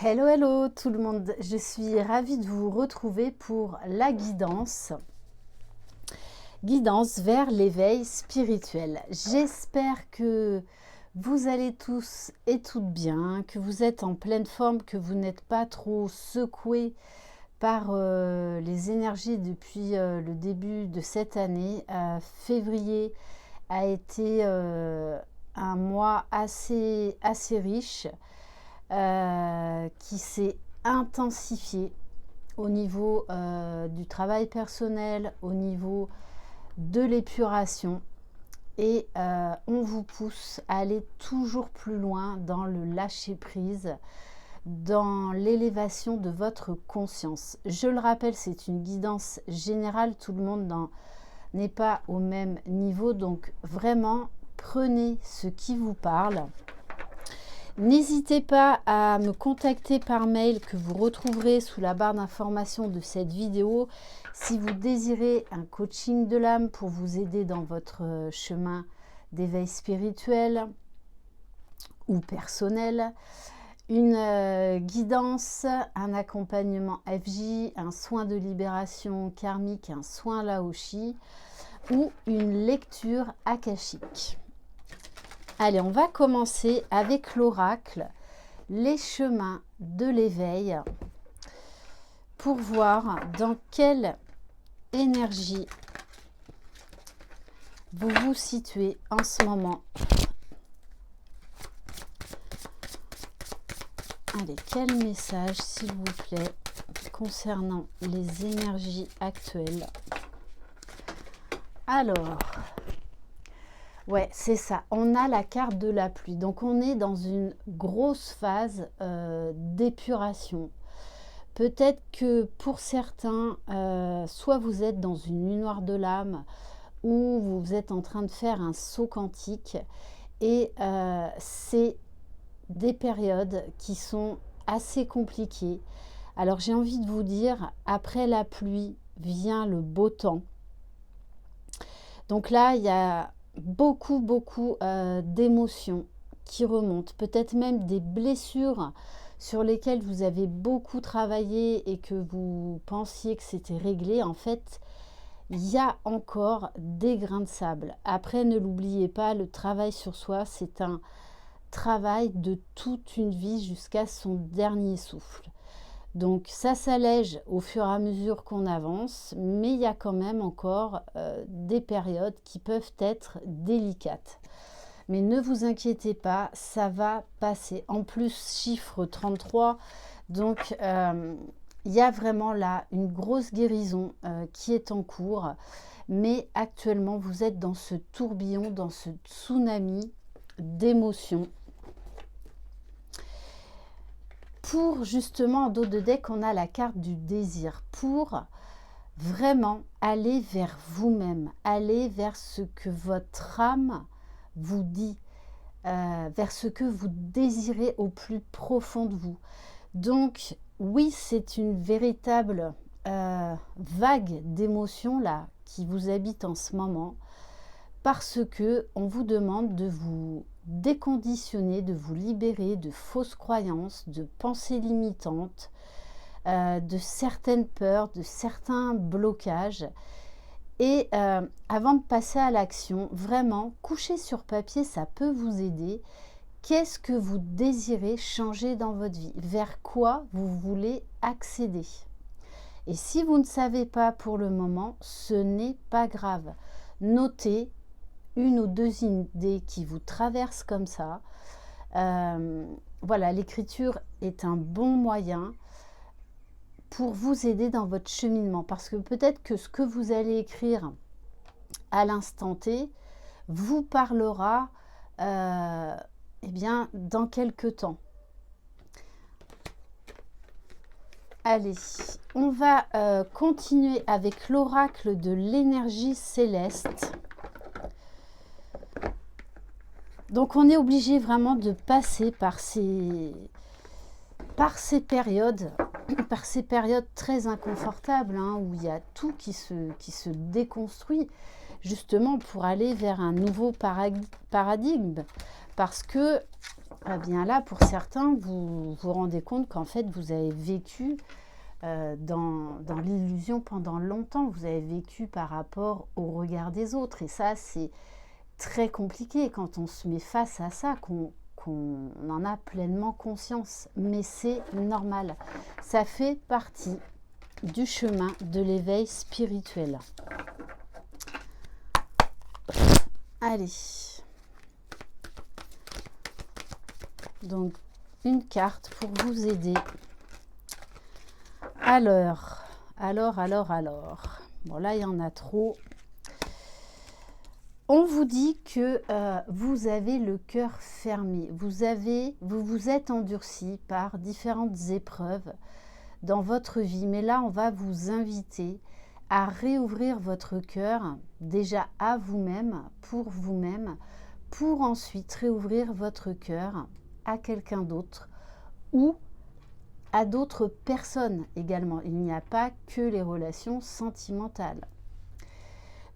Hello, hello tout le monde, je suis ravie de vous retrouver pour la guidance vers l'éveil spirituel. J'espère que vous allez tous et toutes bien, que vous êtes en pleine forme, que vous n'êtes pas trop secoués par les énergies depuis le début de cette année. Février a été un mois assez riche. Qui s'est intensifié au niveau du travail personnel, au niveau de l'épuration. Et on vous pousse à aller toujours plus loin dans le lâcher-prise, dans l'élévation de votre conscience. Je le rappelle, c'est une guidance générale, tout le monde n'est pas au même niveau, donc vraiment prenez ce qui vous parle. N'hésitez pas à me contacter par mail que vous retrouverez sous la barre d'information de cette vidéo si vous désirez un coaching de l'âme pour vous aider dans votre chemin d'éveil spirituel ou personnel, une guidance, un accompagnement FJ, un soin de libération karmique, un soin Laoshi ou une lecture akashique. Allez, on va commencer avec l'oracle, les chemins de l'éveil, pour voir dans quelle énergie vous vous situez en ce moment. Allez, quel message, s'il vous plaît, concernant les énergies actuelles? Alors... ouais, c'est ça. On a la carte de la pluie. Donc, on est dans une grosse phase d'épuration. Peut-être que pour certains, soit vous êtes dans une nuit noire de l'âme ou vous êtes en train de faire un saut quantique. Et c'est des périodes qui sont assez compliquées. Alors, j'ai envie de vous dire, après la pluie vient le beau temps. Donc là, il y a beaucoup d'émotions qui remontent, peut-être même des blessures sur lesquelles vous avez beaucoup travaillé et que vous pensiez que c'était réglé. En fait, il y a encore des grains de sable. Après, ne l'oubliez pas, le travail sur soi, c'est un travail de toute une vie jusqu'à son dernier souffle. Donc ça s'allège au fur et à mesure qu'on avance, mais il y a quand même encore des périodes qui peuvent être délicates. Mais ne vous inquiétez pas, ça va passer. En plus, chiffre 33, donc il y a vraiment là une grosse guérison qui est en cours. Mais actuellement, vous êtes dans ce tourbillon, dans ce tsunami d'émotions. Pour justement, en dos de deck, on a la carte du désir. Pour vraiment aller vers vous-même, aller vers ce que votre âme vous dit, vers ce que vous désirez au plus profond de vous. Donc, oui, c'est une véritable vague d'émotions là qui vous habite en ce moment, parce que on vous demande de vous déconditionner, de vous libérer de fausses croyances, de pensées limitantes, de certaines peurs, de certains blocages. Et avant de passer à l'action, vraiment, coucher sur papier, ça peut vous aider. Qu'est-ce que vous désirez changer dans votre vie? Vers quoi vous voulez accéder? Et si vous ne savez pas pour le moment, ce n'est pas grave. Notez une ou deux idées qui vous traversent comme ça. Voilà, l'écriture est un bon moyen pour vous aider dans votre cheminement, parce que peut-être que ce que vous allez écrire à l'instant T vous parlera eh bien, dans quelques temps. Allez, on va continuer avec l'oracle de l'énergie céleste. Donc on est obligé vraiment de passer par ces périodes très inconfortables, hein, où il y a tout qui se déconstruit, justement pour aller vers un nouveau paradigme. Parce que eh bien là, pour certains, vous vous rendez compte qu'en fait, vous avez vécu dans l'illusion pendant longtemps. Vous avez vécu par rapport au regard des autres. Et ça, c'est très compliqué quand on se met face à ça, qu'on en a pleinement conscience. Mais c'est normal. Ça fait partie du chemin de l'éveil spirituel. Allez. Donc, une carte pour vous aider. Alors. Bon, là, il y en a trop. On vous dit que vous avez le cœur fermé. Vous vous êtes endurci par différentes épreuves dans votre vie. Mais là, on va vous inviter à réouvrir votre cœur déjà à vous-même, pour ensuite réouvrir votre cœur à quelqu'un d'autre ou à d'autres personnes également. Il n'y a pas que les relations sentimentales.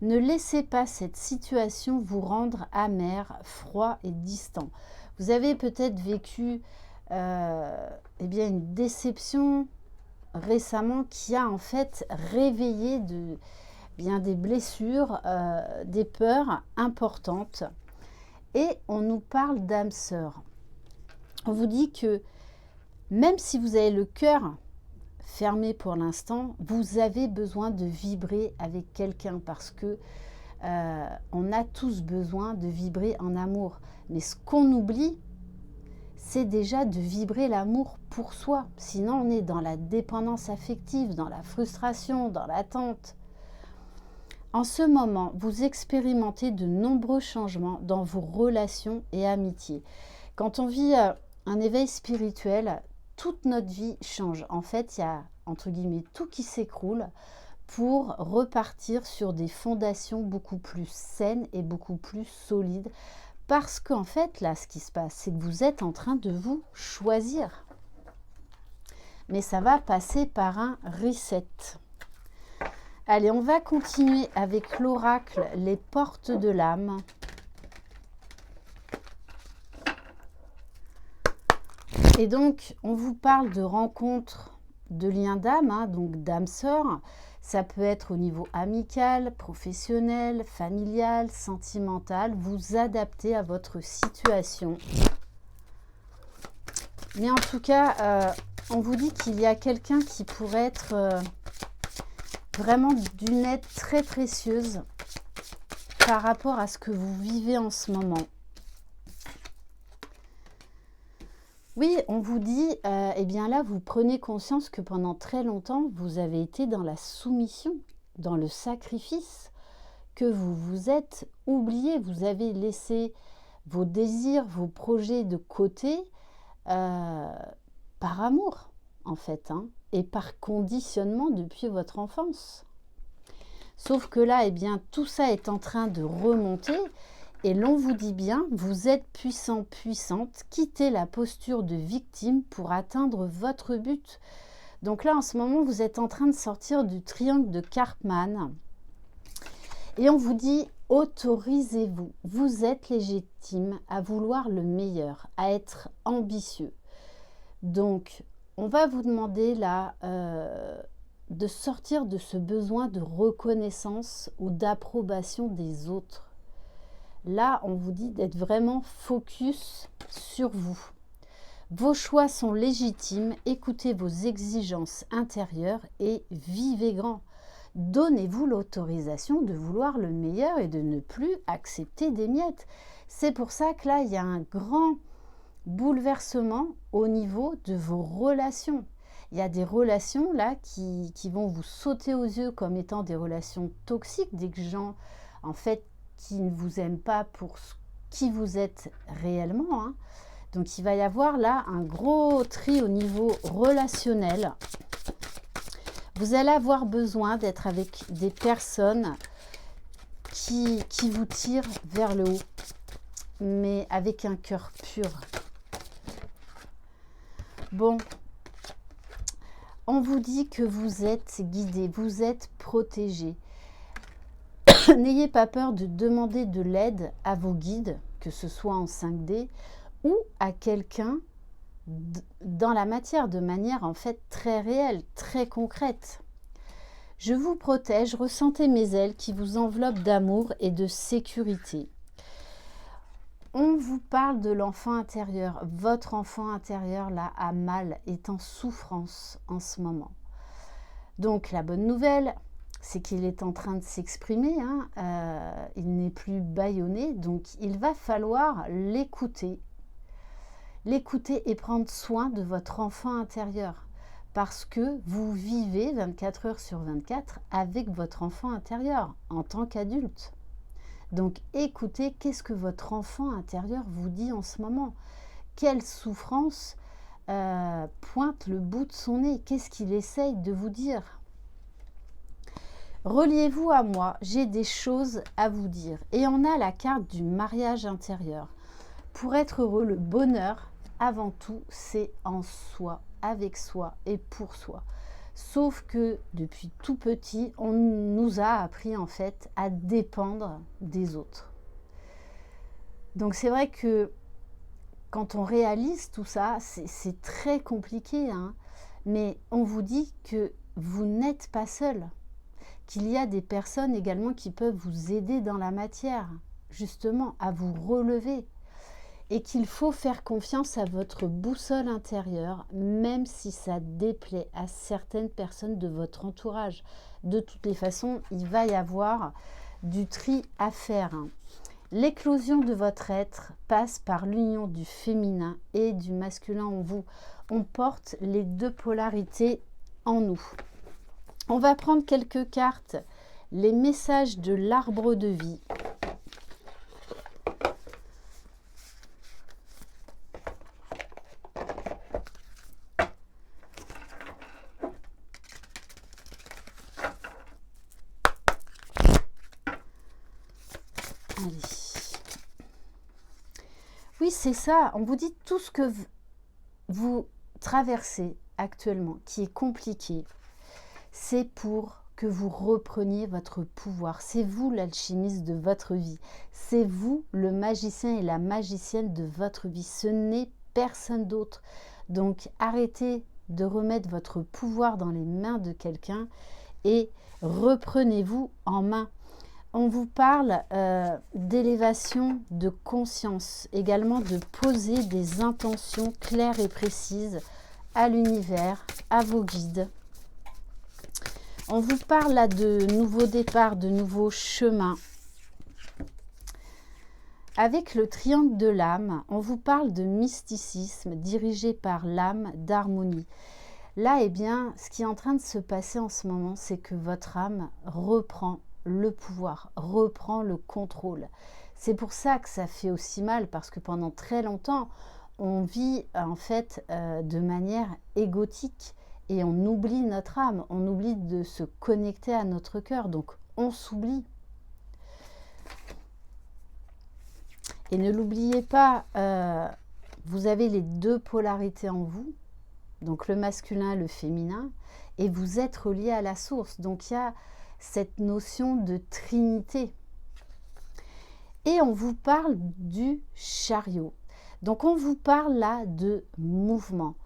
Ne laissez pas cette situation vous rendre amer, froid et distant. Vous avez peut-être vécu une déception récemment qui a en fait réveillé des blessures, des peurs importantes. Et on nous parle d'âme sœur. On vous dit que même si vous avez le cœur fermé pour l'instant, vous avez besoin de vibrer avec quelqu'un parce que on a tous besoin de vibrer en amour. Mais ce qu'on oublie, c'est déjà de vibrer l'amour pour soi. Sinon, on est dans la dépendance affective, dans la frustration, dans l'attente. En ce moment, vous expérimentez de nombreux changements dans vos relations et amitiés. Quand on vit un éveil spirituel, toute notre vie change. En fait, il y a, entre guillemets, tout qui s'écroule pour repartir sur des fondations beaucoup plus saines et beaucoup plus solides. Parce qu'en fait, là, ce qui se passe, c'est que vous êtes en train de vous choisir. Mais ça va passer par un reset. Allez, on va continuer avec l'oracle, les portes de l'âme. Et donc, on vous parle de rencontres, de liens d'âme, donc d'âme sœur. Ça peut être au niveau amical, professionnel, familial, sentimental. Vous adaptez à votre situation. Mais en tout cas, on vous dit qu'il y a quelqu'un qui pourrait être vraiment d'une aide très précieuse par rapport à ce que vous vivez en ce moment. Oui, on vous dit, là, vous prenez conscience que pendant très longtemps, vous avez été dans la soumission, dans le sacrifice, que vous vous êtes oublié, vous avez laissé vos désirs, vos projets de côté par amour, en fait, et par conditionnement depuis votre enfance. Sauf que là, tout ça est en train de remonter. Et l'on vous dit bien, vous êtes puissant, puissante, quittez la posture de victime pour atteindre votre but. Donc là, en ce moment, vous êtes en train de sortir du triangle de Karpman. Et on vous dit, autorisez-vous. Vous êtes légitime à vouloir le meilleur, à être ambitieux. Donc, on va vous demander là de sortir de ce besoin de reconnaissance ou d'approbation des autres. Là, on vous dit d'être vraiment focus sur vous. Vos choix sont légitimes, écoutez vos exigences intérieures et vivez grand. Donnez-vous l'autorisation de vouloir le meilleur et de ne plus accepter des miettes. C'est pour ça que là, il y a un grand bouleversement au niveau de vos relations. Il y a des relations là qui vont vous sauter aux yeux comme étant des relations toxiques, des gens en fait qui ne vous aiment pas pour qui vous êtes réellement. Donc il va y avoir là un gros tri au niveau relationnel. Vous allez avoir besoin d'être avec des personnes qui vous tirent vers le haut, mais avec un cœur pur. Bon, on vous dit que vous êtes guidé, vous êtes protégé. N'ayez pas peur de demander de l'aide à vos guides, que ce soit en 5D ou à quelqu'un dans la matière, de manière en fait très réelle, très concrète. Je vous protège, ressentez mes ailes qui vous enveloppent d'amour et de sécurité. On vous parle de l'enfant intérieur. Votre enfant intérieur là a mal, est en souffrance en ce moment. Donc la bonne nouvelle, c'est qu'il est en train de s'exprimer, il n'est plus bâillonné, donc il va falloir l'écouter et prendre soin de votre enfant intérieur, parce que vous vivez 24 heures sur 24 avec votre enfant intérieur en tant qu'adulte. Donc écoutez, qu'est-ce que votre enfant intérieur vous dit en ce moment? Quelle souffrance pointe le bout de son nez? Qu'est-ce qu'il essaye de vous dire? Reliez-vous à moi, j'ai des choses à vous dire. Et on a la carte du mariage intérieur. Pour être heureux, le bonheur, avant tout, c'est en soi, avec soi et pour soi. Sauf que depuis tout petit, on nous a appris en fait à dépendre des autres. Donc c'est vrai que quand on réalise tout ça, c'est très compliqué, mais on vous dit que vous n'êtes pas seul, qu'il y a des personnes également qui peuvent vous aider dans la matière, justement à vous relever, et qu'il faut faire confiance à votre boussole intérieure, même si ça déplaît à certaines personnes de votre entourage. De toutes les façons, il va y avoir du tri à faire. L'éclosion de votre être passe par l'union du féminin et du masculin en vous. On porte les deux polarités en nous. On va prendre quelques cartes, les messages de l'arbre de vie. Allez. Oui, c'est ça. On vous dit tout ce que vous traversez actuellement, qui est compliqué. C'est pour que vous repreniez votre pouvoir. C'est vous l'alchimiste de votre vie. C'est vous le magicien et la magicienne de votre vie. Ce n'est personne d'autre. Donc arrêtez de remettre votre pouvoir dans les mains de quelqu'un et reprenez-vous en main. On vous parle d'élévation de conscience, également de poser des intentions claires et précises à l'univers, à vos guides. On vous parle là de nouveaux départs, de nouveaux chemins. Avec le triangle de l'âme, on vous parle de mysticisme dirigé par l'âme d'harmonie. Là, eh bien, ce qui est en train de se passer en ce moment, c'est que votre âme reprend le pouvoir, reprend le contrôle. C'est pour ça que ça fait aussi mal, parce que pendant très longtemps, on vit en fait de manière égotique et on oublie notre âme, on oublie de se connecter à notre cœur, donc on s'oublie. Et ne l'oubliez pas, vous avez les deux polarités en vous, donc le masculin, le féminin, et vous êtes relié à la source. Donc il y a cette notion de trinité. Et on vous parle du chariot. Donc on vous parle là de mouvement,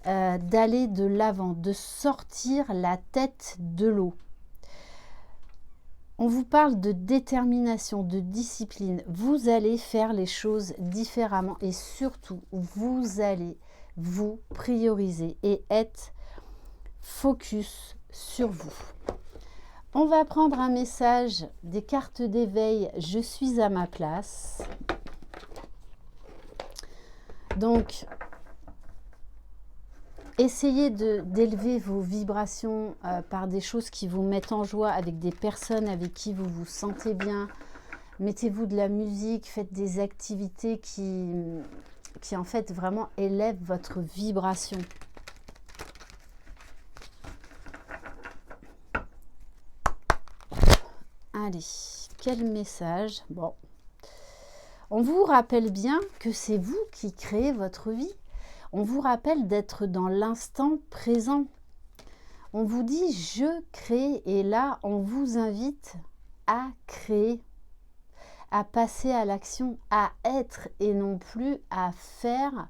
d'aller de l'avant, de sortir la tête de l'eau. On vous parle de détermination, de discipline. Vous allez faire les choses différemment et surtout, vous allez vous prioriser et être focus sur vous. On va prendre un message des cartes d'éveil. Je suis à ma place. Donc, essayez d'élever vos vibrations par des choses qui vous mettent en joie, avec des personnes avec qui vous vous sentez bien. Mettez-vous de la musique, faites des activités qui en fait vraiment élèvent votre vibration. Allez, quel message? Bon, on vous rappelle bien que c'est vous qui créez votre vie. On vous rappelle d'être dans l'instant présent. On vous dit je crée et là on vous invite à créer, à passer à l'action, à être et non plus à faire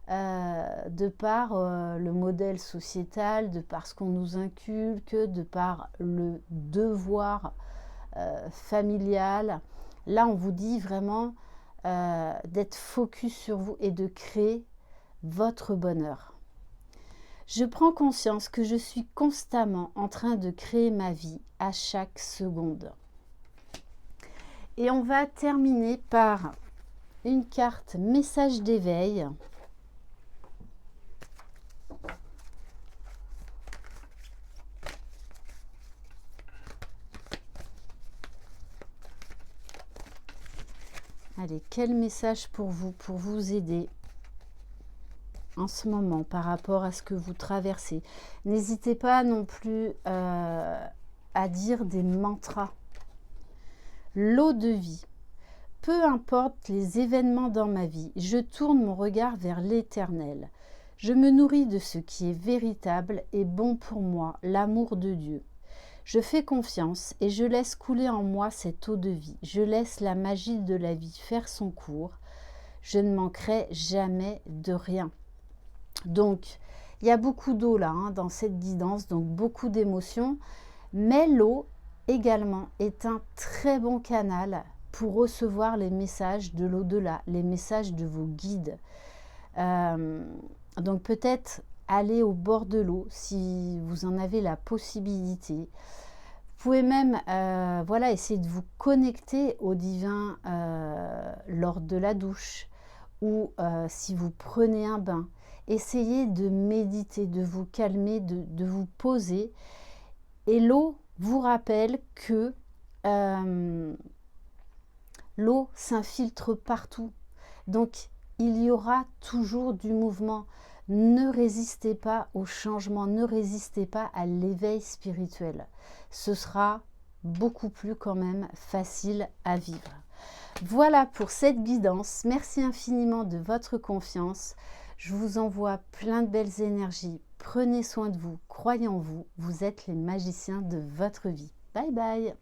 de par le modèle sociétal, de par ce qu'on nous inculque, de par le devoir familial. Là, on vous dit vraiment d'être focus sur vous et de créer votre bonheur. Je prends conscience que je suis constamment en train de créer ma vie à chaque seconde. Et on va terminer par une carte message d'éveil. Allez, quel message pour vous aider en ce moment par rapport à ce que vous traversez? N'hésitez pas non plus à dire des mantras. L'eau de vie. Peu importe les événements dans ma vie, je tourne mon regard vers l'Éternel. Je me nourris de ce qui est véritable et bon pour moi, l'amour de Dieu. Je fais confiance et je laisse couler en moi cette eau de vie. Je laisse la magie de la vie faire son cours. Je ne manquerai jamais de rien. Donc, il y a beaucoup d'eau là, dans cette guidance, donc beaucoup d'émotions. Mais l'eau également est un très bon canal pour recevoir les messages de l'au-delà, les messages de vos guides. Donc peut-être aller au bord de l'eau si vous en avez la possibilité. Vous pouvez même voilà, essayer de vous connecter au divin lors de la douche ou si vous prenez un bain. Essayez de méditer, de vous calmer, de vous poser. Et l'eau vous rappelle que l'eau s'infiltre partout. Donc, il y aura toujours du mouvement. Ne résistez pas au changement, ne résistez pas à l'éveil spirituel. Ce sera beaucoup plus quand même facile à vivre. Voilà pour cette guidance. Merci infiniment de votre confiance. Je vous envoie plein de belles énergies. Prenez soin de vous, croyez en vous. Vous êtes les magiciens de votre vie. Bye bye.